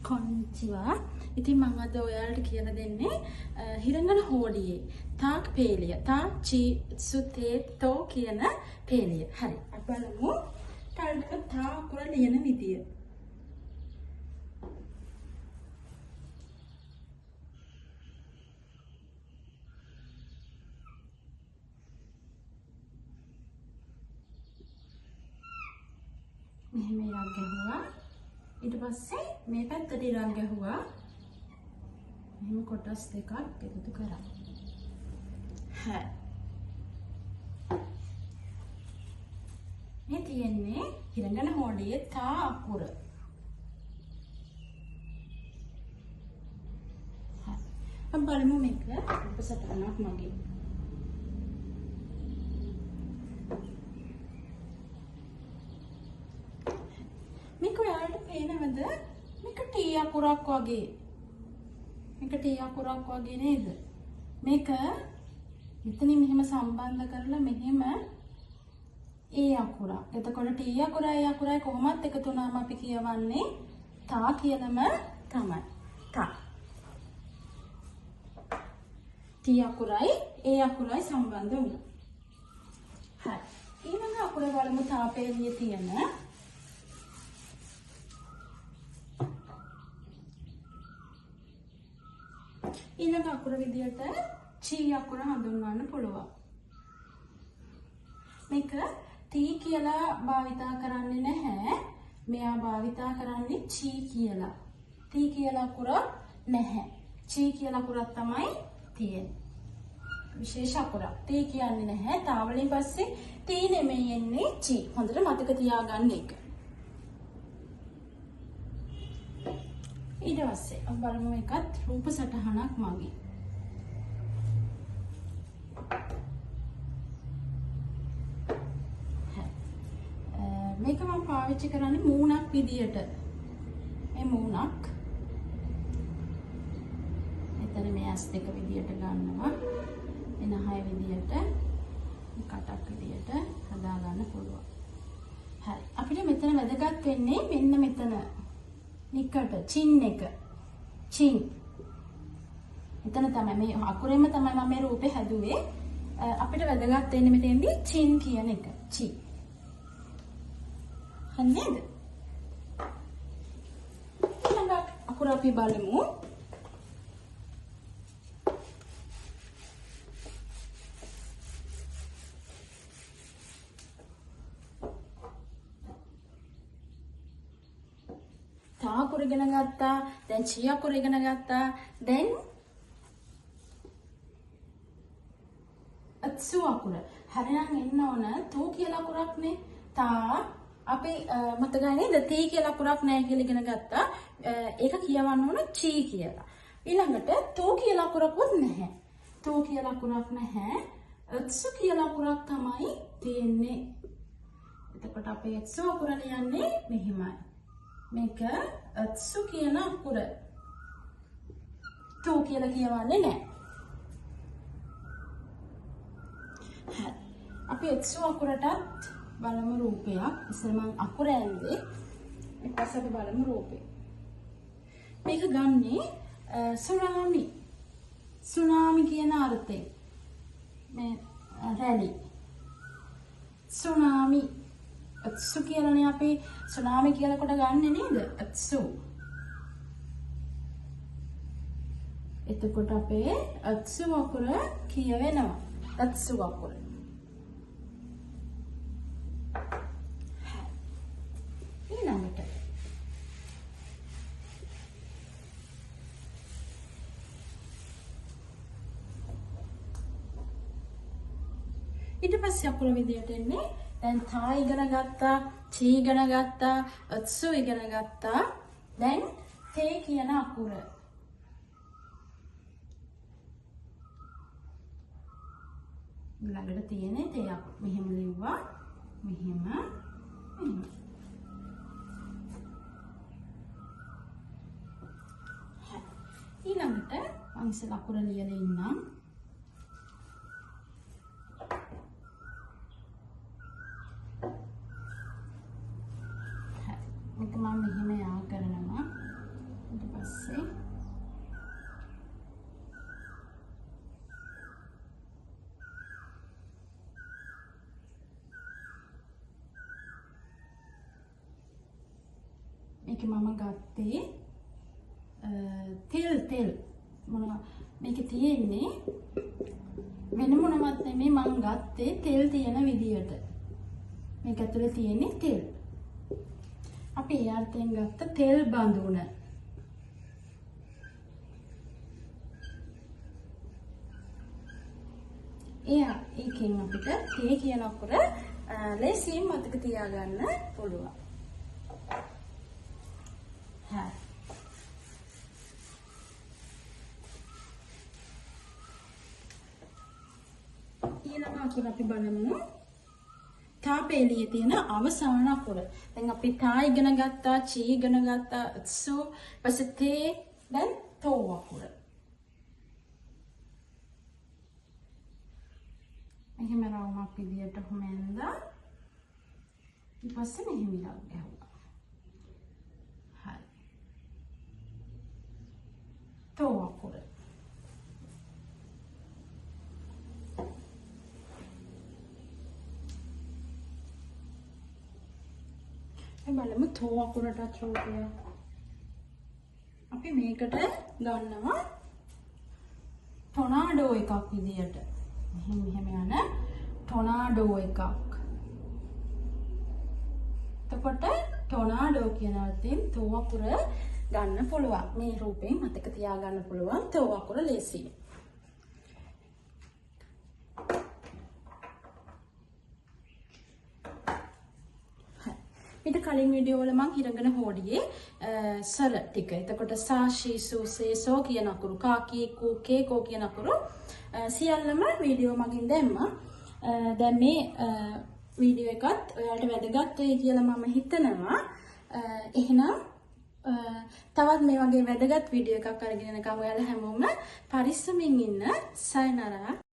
konnichiwa. ඉතින් මම අද ඔයාලට කියලා දෙන්නේ හිරංගන හෝඩියේ තාක් පේලිය. තා චි සුතේ තෝ කියන පේලිය. හරි. අපි බලමු ටල්ක තා අකුර ලියන විදිය. මෙහෙම ඉරක් ගැහුවා. ඊට පස්සේ මේ පැත්තට ඉරක් ගැහුවා. මෙහෙම කොටස් දෙකක් එකතු කරා. හරි. මේ තියෙන්නේ හිරංගන හෝඩියේ තා අකුර. හරි. අපි බලමු මේක උපසටහනක් මගේ. මේක ඔයාලට පේනවද? මේක T අකුරක් වගේ. මේක T අකුරක් වගේ නේද? මේක මෙතනින් මෙහෙම සම්බන්ධ කරලා මෙහෙම A අකුරක්. එතකොට T අකුරයි A අකුරයි කොහොමත් එකතු වුණාම අපි කියවන්නේ තා කියලාම තමයි. තා. T අකුරයි A අකුරයි සම්බන්ධ වුණා. හරි. ඊළඟ අකුර බලමු තා පේලියේ තියෙන ඊළඟ අකුර විදියට චී අකුර හඳුන්වන්න පුළුවන්. මේක ටී කියලා භාවිතා කරන්නේ නැහැ. මෙයා භාවිතා කරන්නේ චී කියලා. ටී කියලා අකුරක් නැහැ. චී කියලා අකුරක් තමයි තියෙන්නේ. විශේෂ අකුරක්. ටී කියන්නේ නැහැ. තාවලින් පස්සේ ටී නෙමෙයි එන්නේ චී. හොඳට මතක තියාගන්න එක. ඊට පස්සේ අපි බලමු එකත් රූප සටහනක් මගේ. මේක මම පාවිච්චි කරන්නේ මූණක් විදියට. මේ මූණක්. එතන මේ ඇස් දෙක විදියට ගන්නවා. එනහය විදියට, කටක් විදියට හදා ගන්න පුළුවන්. හරි. අපිට මෙතන වැදගත් වෙන්නේ මෙන්න මෙතන. නිකට චින් එක. චින්. එතන තමයි මේ අකුරෙම තමයි මම මේ රූපේ හැදුවේ. අපිට වැදගත් වෙන්නේ මෙතෙන්දී චින් කියන එක. චි. හරිද? ඊළඟ අකුර අපි බලමු. තා අකුර ඉගෙන ගත්තා. දැන් චී අකුර ඉගෙන ගත්තා. දැන් අත්සු අකුර. හරිනම් එන්න ඕන තෝ කියලා අකුරක්නේ. තා අපි මතකයි නේද? තී කියලා අකුරක් නැහැ කියලා ඉගෙන ගත්තා. ඒක කියවන්න ඕන චී කියලා. ඊළඟට තෝ කියලා අකුරකුත් නැහැ. තෝ කියලා අකුරක් නැහැ. අත්සු කියලා අකුරක් තමයි තියෙන්නේ. එතකොට අපි අත්සු අකුර ලියන්නේ මෙහිමයි. මේක අත්සු කියන අකුර. තෝ කියලා කියවන්නේ නැහැ. හරි. අපි අත්සු අකුරටත් බලමු රූපයක්. ඉතින් මම අකුර ඇන්දේ. ඊට පස්සේ අපි බලමු රූපේ. මේක ගන්නේ සුනාමි. සුනාමි කියන අර්ථයෙන්. මේ රැලි. සුනාමි අත්සු කියලානේ අපි සුනාමි කියලා කොට ගන්නෙ නේද? අත්සු. එතකොට අපේ අත්සු අකුර කියවෙනවා. අත්සු අකුර. ඊළඟට ඊට පස්සේ අකුර විදියට එන්නේ දැන් තා ඉගෙන ගත්තා, චී ඉගෙන ගත්තා, අත්සු ඉගෙන ගත්තා. දැන් තේ කියන අකුර. ළඟට තියෙන තේ අකුර. මෙහෙම ලිව්වා. මෙහෙම. මෙහෙම. ඊළඟට මම ඉස්සෙල්ලා අකුර ලියලා ඉන්නම්. මේක මම මෙහෙම යා කරනවා. ඊට පස්සේ මේක මම ගත්තේ තෙල් මොනවා මේකේ තියෙන්නේ වෙන මොනවත් නෙමෙයි මම ගත්තේ තෙල් තියෙන විදියට මේක ඇතුලේ තියෙන්නේ තෙල් අපි ඒ අර්ථයෙන් ගත්ත තෙල් බඳුන ඒකෙන් අපිට තේ කියනකොට ලේසියෙන් මතක තියාගන්න පුළුවන් ඊළඟට අපි බලමු තා පෙළියේ තියෙන අවසාන අකුර. දැන් අපි තා ඉගෙන ගත්තා, චී ඉගෙන ගත්තා, සු, ඊපස්සේ තේ, දැන් තෝ අකුර. මෙහෙම රවුමක් විදියට හොමෙන්දා ඊපස්සේ මෙහෙම ඉලක් ගැහුවා. හරි. තෝ අකුර. බලමු තෝ අකුරටත් රූපය. අපි මේකට ගන්නවා ටොනාඩෝ එකක් විදියට. මෙහෙම යන ටොනාඩෝ එකක්. එතකොට ටොනාඩෝ කියන අර්ථයෙන් තෝ අකුර ගන්න පුළුවන්. මේ රූපයෙන් මතක තියාගන්න පුළුවන් තෝ අකුර ලේසියෙන්. ඊට කලින් වීඩියෝ වල මම හිරගෙන හොඩියේ සල ටික. එතකොට සා ශී සු සේ සෝ කියන අකුරු කා කී කු කේ කෝ කියන අකුරු සියල්ලම වීඩියෝ මගින් දැම්මා. දැන් මේ වීඩියෝ එකත් ඔයාලට වැදගත් වෙයි කියලා මම හිතනවා. එහෙනම් තවත් මේ වගේ වැදගත් වීඩියෝ එකක් අරගෙන එනකම් ඔයාලා හැමෝම පරිස්සමින් ඉන්න. සයනරා.